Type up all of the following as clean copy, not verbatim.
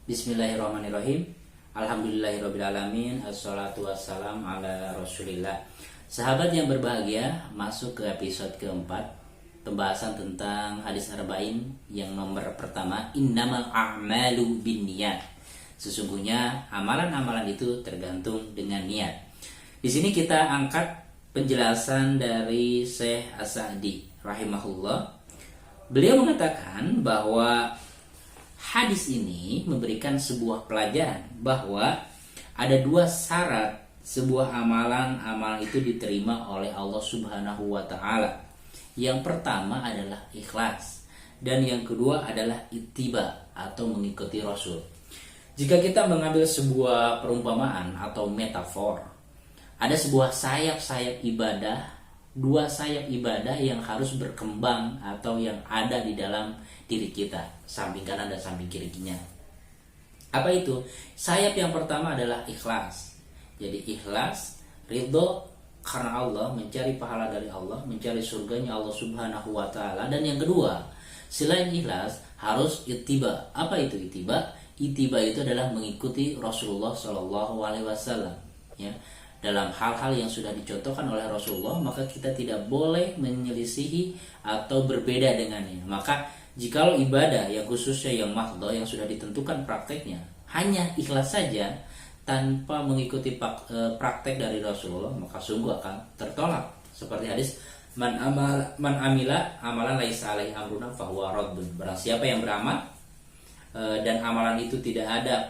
Bismillahirrahmanirrahim. Alhamdulillahirrabbilalamin. Assalatu wassalam ala rasulillah. Sahabat yang berbahagia, masuk ke episode keempat, pembahasan tentang hadis arba'in yang nomor pertama, innamal a'malu binniyat. Sesungguhnya amalan-amalan itu tergantung dengan niat. Di sini kita angkat penjelasan dari Syekh As-Sa'di rahimahullah. Beliau mengatakan bahwa hadis ini memberikan sebuah pelajaran bahwa ada dua syarat sebuah amalan itu diterima oleh Allah Subhanahu wa taala. Yang pertama adalah ikhlas dan yang kedua adalah ittiba atau mengikuti Rasul. Jika kita mengambil sebuah perumpamaan atau metafor, ada sebuah sayap-sayap ibadah, dua sayap ibadah yang harus berkembang atau yang ada di dalam diri kita, samping kanan dan samping kirinya. Apa itu? Sayap yang pertama adalah ikhlas. Jadi ikhlas, ridho karena Allah, mencari pahala dari Allah, mencari surganya Allah Subhanahu wa taala. Dan yang kedua, selain ikhlas harus ittiba. Apa itu ittiba? Ittiba itu adalah mengikuti Rasulullah Shallallahu alaihi wasallam, ya. Dalam hal-hal yang sudah dicontohkan oleh Rasulullah, maka kita tidak boleh menyelisihi atau berbeda dengannya. Maka jikalau ibadah yang khususnya yang mahdhah yang sudah ditentukan prakteknya hanya ikhlas saja tanpa mengikuti praktek dari Rasulullah, maka sungguh akan tertolak. Seperti hadis man amila amalan laisa alaihi amruna fahuwa raddun. Barang siapa yang beramal dan amalan itu tidak ada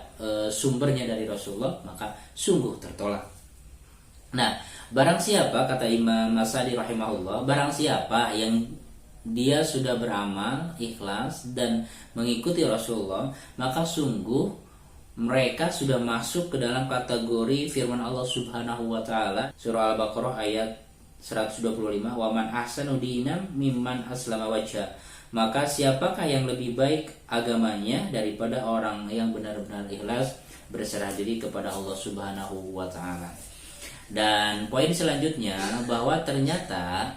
sumbernya dari Rasulullah, maka sungguh tertolak. Nah, barang siapa, kata Imam As-Sa'di rahimahullah, barang siapa yang dia sudah beramal ikhlas dan mengikuti Rasulullah, maka sungguh mereka sudah masuk ke dalam kategori firman Allah Subhanahu wa taala surah Al-Baqarah ayat 125, wa man ahsanu dinan mimman aslama wajha. Maka siapakah yang lebih baik agamanya daripada orang yang benar-benar ikhlas berserah diri kepada Allah Subhanahu wa taala. Dan poin selanjutnya bahwa ternyata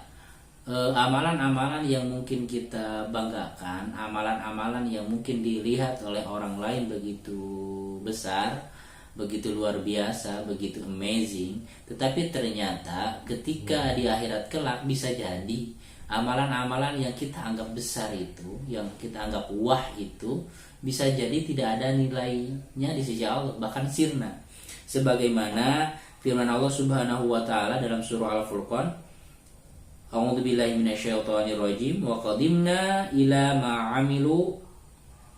amalan-amalan yang mungkin kita banggakan, amalan-amalan yang mungkin dilihat oleh orang lain begitu besar, begitu luar biasa, begitu amazing, tetapi ternyata ketika di akhirat kelak bisa jadi amalan-amalan yang kita anggap besar itu, yang kita anggap wah itu, bisa jadi tidak ada nilainya di sisi Allah, bahkan sirna. Sebagaimana firman Allah Subhanahu wa taala dalam surah Al-Furqan, A'udzubillahi minasyaitonirrajim, wa qadimna ila ma 'amilu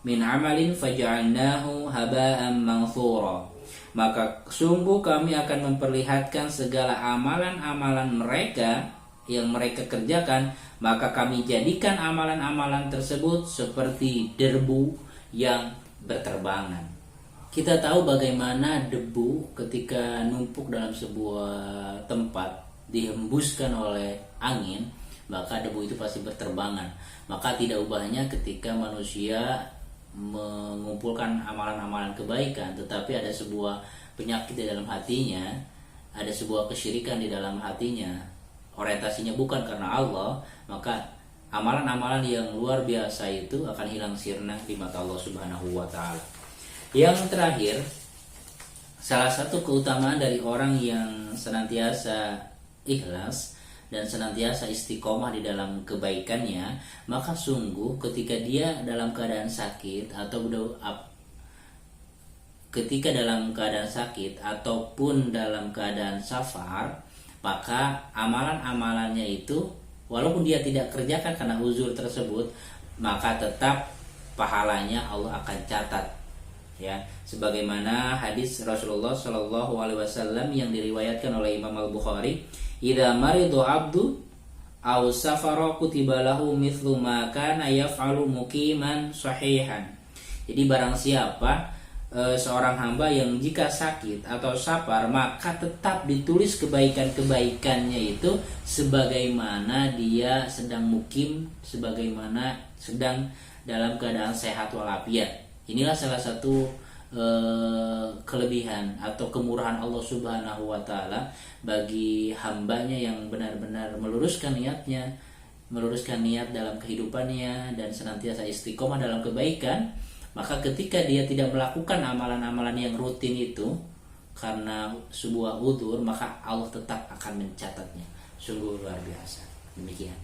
min 'amalin faj'alnahu haba'an manthura. Maka sungguh kami akan memperlihatkan segala amalan-amalan mereka yang mereka kerjakan, maka kami jadikan amalan-amalan tersebut seperti debu yang berterbangan. Kita tahu bagaimana debu ketika numpuk dalam sebuah tempat dihembuskan oleh angin, maka debu itu pasti berterbangan. Maka tidak ubahnya ketika manusia mengumpulkan amalan-amalan kebaikan, tetapi ada sebuah penyakit di dalam hatinya, ada sebuah kesyirikan di dalam hatinya, orientasinya bukan karena Allah, maka amalan-amalan yang luar biasa itu akan hilang sirna di mata Allah Subhanahu wa taala. Yang terakhir, salah satu keutamaan dari orang yang senantiasa ikhlas dan senantiasa istiqomah di dalam kebaikannya, maka sungguh ketika dia dalam keadaan sakit ataupun dalam keadaan safar, maka amalan-amalannya itu walaupun dia tidak kerjakan karena uzur tersebut, maka tetap pahalanya Allah akan catat. Ya, sebagaimana hadis Rasulullah Shallallahu alaihi wasallam yang diriwayatkan oleh Imam Al-Bukhari, idza maridu 'abdu aw safara kutiba lahu mithlu ma kana yaf'alu muqiman sahihan. Jadi barang siapa seorang hamba yang jika sakit atau safar, maka tetap ditulis kebaikan-kebaikannya itu sebagaimana dia sedang mukim, sebagaimana sedang dalam keadaan sehat walafiat. Inilah salah satu kelebihan atau kemurahan Allah Subhanahu wa taala bagi hambanya yang benar-benar meluruskan niat dalam kehidupannya dan senantiasa istiqomah dalam kebaikan, Maka ketika dia tidak melakukan amalan-amalan yang rutin itu karena sebuah udzur, maka Allah tetap akan mencatatnya. Sungguh luar biasa. Demikian.